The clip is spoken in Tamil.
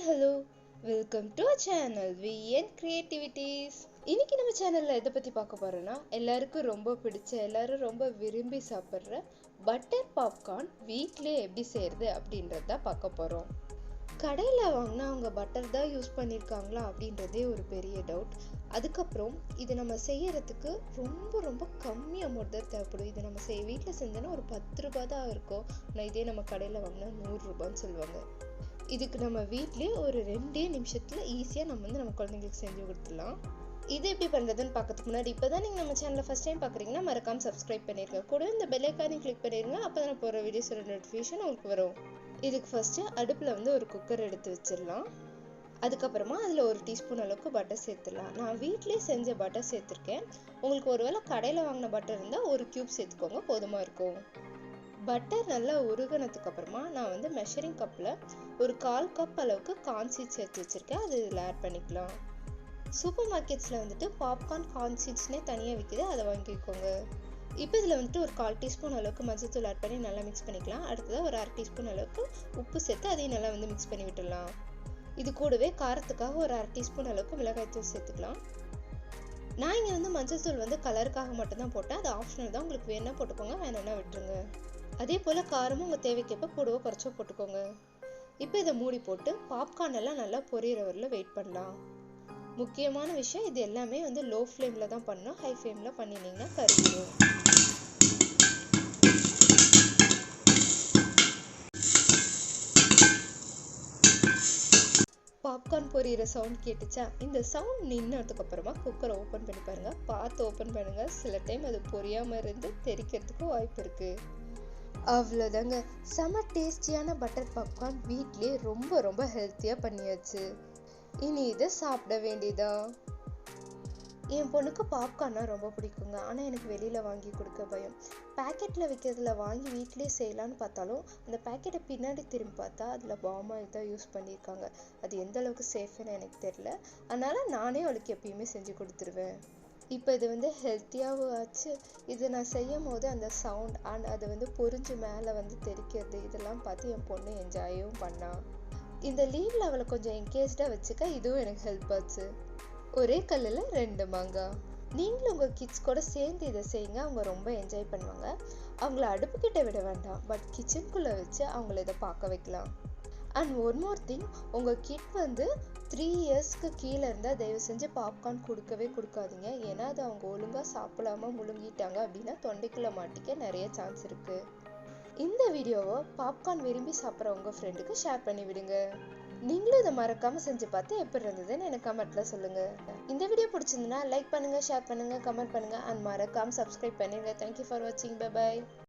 Hello, welcome to our channel VN creativities. இன்னைக்கு நம்ம சேனல்ல எதை பத்தி பார்க்க போறோம்னா, எல்லாருக்கும் ரொம்ப பிடிச்ச, எல்லாரும் ரொம்ப விரும்பி சாப்பிட்ற பட்டர் பாப்கார்ன் வீட்லயே எப்படி செய்யறது அப்படின்றத தான் பார்க்க போறோம். கடையில் வாங்கினா அவங்க பட்டர் தான் யூஸ் பண்ணியிருக்காங்களா அப்படின்றதே ஒரு பெரிய டவுட். அதுக்கப்புறம் இது நம்ம செய்யறதுக்கு ரொம்ப ரொம்ப கம்மி அமௌண்ட் தான் தேவைப்படும். இது நம்ம வீட்டில் செஞ்சோன்னா ஒரு 10 ரூபாய் தான் இருக்கும். ஆனால் இதே நம்ம கடையில் வாங்கினா 100 ரூபான்னு சொல்லுவாங்க. இதுக்கு நம்ம வீட்லயே ஒரு 2 நிமிஷத்துல ஈஸியாக நம்ம குழந்தைங்களுக்கு செஞ்சு கொடுத்துடலாம். இது எப்படி பண்ணுறதுன்னு பார்க்கறதுக்கு முன்னாடி இப்போதான் நீங்கள் நம்ம சேனலை ஃபஸ்ட் டைம் பார்க்குறீங்கன்னா மறக்காம சப்ஸ்கிரைப் பண்ணிருங்க. கூட இந்த பெல் ஐக்கானையும் கிளிக் பண்ணிருங்க. அப்போ தான் போகிற வீடியோஸோட நோட்டிஃபிகேஷன் உங்களுக்கு வரும். இதுக்கு ஃபர்ஸ்ட் அடுப்பில் ஒரு குக்கர் எடுத்து வச்சிடலாம். அதுக்கப்புறமா அதில் 1 டீஸ்பூன் அளவுக்கு பட்டர் சேர்த்துடலாம். நான் வீட்டிலே செஞ்ச பட்டர் சேர்த்துருக்கேன். உங்களுக்கு ஒருவேளை கடையில் வாங்கின பட்டர் இருந்தால் 1 கியூப் சேர்த்துக்கோங்க, போதுமா இருக்கும். பட்டர் நல்லா உருகினதுக்கு அப்புறமா நான் மெஷரிங் கப்பில் ஒரு 1/4 கப் அளவுக்கு கார்ன்சீட்ஸ் சேர்த்து வச்சுருக்கேன். அது இதில் ஆட் பண்ணிக்கலாம். சூப்பர் மார்க்கெட்ஸில் பாப்கார்ன் கார்ன்சீட்ஸ்னே தனியாக விற்கிது, அதை வாங்கிக்கோங்க. இப்போ இதில் ஒரு 1/4 டீஸ்பூன் அளவுக்கு மஞ்சள்தூள் ஆட் பண்ணி நல்லா மிக்ஸ் பண்ணிக்கலாம். அடுத்ததாக ஒரு 1/2 டீஸ்பூன் அளவுக்கு உப்பு சேர்த்து அதையும் நல்லா மிக்ஸ் பண்ணி விட்டுடலாம். இது கூடவே காரத்துக்காக ஒரு 1/2 டீஸ்பூன் அளவுக்கு மிளகாய்த்தூள் சேர்த்துக்கலாம். நான் இங்கே மஞ்சள் தூள் கலருக்காக மட்டும்தான் போட்டேன். அது ஆப்ஷனல் தான், உங்களுக்கு வேணா போட்டுக்கோங்க, வேணும்னா விட்டுருங்க. அதே போல் காரமும் உங்கள் தேவைக்கேற்ப கூடவோ குறைச்சோ போட்டுக்கோங்க. இப்போ இதை மூடி போட்டு பாப்கார்ன் எல்லாம் நல்லா பொரியிற வரல வெயிட் பண்ணலாம். முக்கியமான விஷயம், இது எல்லாமே லோ ஃப்ளேமில் தான் பண்ணணும். ஹை ஃப்ளேமில் பண்ணினீங்கன்னா கருகிடும். பாப்கார்ன் பொரியிற சவுண்ட் கேட்டுச்சா? இந்த சவுண்ட் நின்னதுக்கு அப்புறமா குக்கரை ஓப்பன் பண்ணி பாருங்க. பார்த்து ஓப்பன் பண்ணுங்க. சில டைம் அது பொரியாம இருந்து தெரிக்கிறதுக்கு வாய்ப்பு இருக்கு. அவ்வளோதாங்க, செம டேஸ்டியான பட்டர் பாப்கார்ன் வீட்லயே ரொம்ப ரொம்ப ஹெல்த்தியாக பண்ணியாச்சு. இனி இதை சாப்பிட வேண்டியதா. என் பொண்ணுக்கு பாப்கார்னா ரொம்ப பிடிக்குங்க. ஆனால் எனக்கு வெளியில் வாங்கி கொடுக்க பயம். பேக்கெட்டில் விற்கிறதுல வாங்கி வீட்டிலே செய்யலான்னு பார்த்தாலும் அந்த பேக்கெட்டை பின்னாடி திரும்பி பார்த்தா அதில் பாம் ஆயில் தான் யூஸ் பண்ணியிருக்காங்க. அது எந்த அளவுக்கு சேஃப்னு எனக்கு தெரியல. அதனால் நானே அவளுக்கு எப்பயுமே செஞ்சு கொடுத்துருவேன். இப்போ இது ஹெல்த்தியாகவும் ஆச்சு. இது நான் செய்யும் போது அந்த சவுண்ட் அண்ட் அது பொரிஞ்சு மேலே தெரிக்கிறது இதெல்லாம் பார்த்து என் பொண்ணு என்ஜாயும் பண்ணா. இந்த லீவில் அவளை கொஞ்சம் என்கேஜ்டாக வச்சுக்க இதுவும் எனக்கு ஹெல்ப் ஆச்சு. ஒரே கல்லில் 2 மாங்காய். நீங்களும் உங்கள் கிட்ஸ் கூட சேர்ந்து இதை செய்யுங்க, அவங்க ரொம்ப என்ஜாய் பண்ணுவாங்க. அவங்கள அடுப்புக்கிட்ட விட வேண்டாம், பட் கிச்சனுக்குள்ளே வச்சு அவங்கள இதை பார்க்க வைக்கலாம். அண்ட் ஒன் மோர் திங், உங்கள் கிட் 3 இயர்ஸ்க்கு கீழே இருந்தால் தயவு செஞ்சு பாப்கார்ன் கொடுக்கவே கொடுக்காதீங்க. ஏன்னா அது அவங்க ஒழுங்காக சாப்பிடாம முழுங்கிட்டாங்க அப்படின்னா தொண்டைக்குள்ளே மாட்டிக்க நிறைய சான்ஸ் இருக்குது. இந்த வீடியோவை பாப்கார்ன் விரும்பி சாப்பிட்ற உங்கள் ஃப்ரெண்டுக்கு ஷேர் பண்ணி விடுங்க. நீங்களும் இதை மறக்காம செஞ்சு பார்த்து எப்படி இருந்ததுன்னு எனக்கு கமெண்ட்ல சொல்லுங்க. இந்த வீடியோ பிடிச்சிருந்ததுன்னா லைக் பண்ணுங்க, ஷேர் பண்ணுங்க, கமெண்ட் பண்ணுங்க அண்ட் மறக்காம சப்ஸ்கிரைப் பண்ணிடுங்க. தேங்க்யூ ஃபார் வாட்சிங். Bye bye.